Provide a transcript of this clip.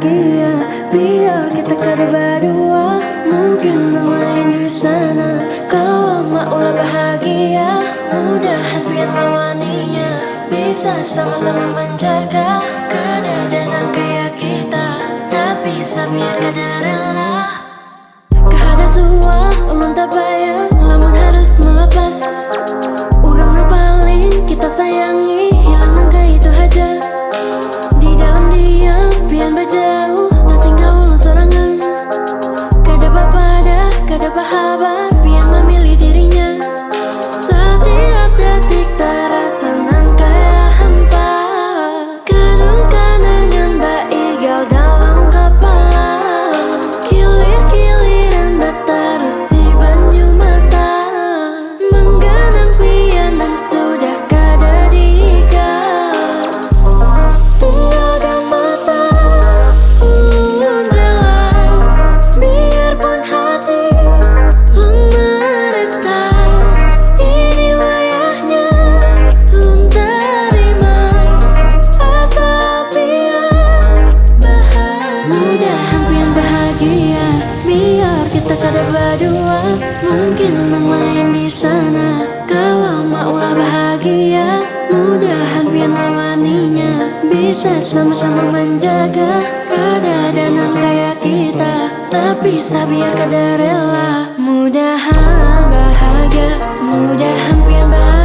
bahagia, biar kita kada berdua. Mungkin yang lain di sana. Kalau maulah bahagia, mudahan pian lawaninya bisa sama-sama menjaga keadaan kayak kita. Tapi sabiar kada rela kahada sua ulun tak bayang, lamun harus melepas urang yang paling kita sayangi, hilang nangka itu aja. Di dalam diam pian berjauh, tak tinggal ulun sorangan. Kada bapada, kada bahabar, pian memilih dirinya. Setiap detik terasa nan kayak hampa. Kadang-kadang baigal dalam kepala. Kilir-kiliran berterus si banyu mata, menggenang pian dan sudah kada diikat. Tinggalkan mata, ulun rela, biarpun hati lemah resta. Ini wayahnya lum terima, asal pian bahagia. Mudahan pian bahagia, biar kita kada berdua. Mungkin yang lain di sana. Kalau maulah bahagia, mudahan pian lawaninya bisa sama-sama menjaga keadaan kayak kita. Tapi sabiar kada rela, mudahan bahagia, mudahan pian bahagia.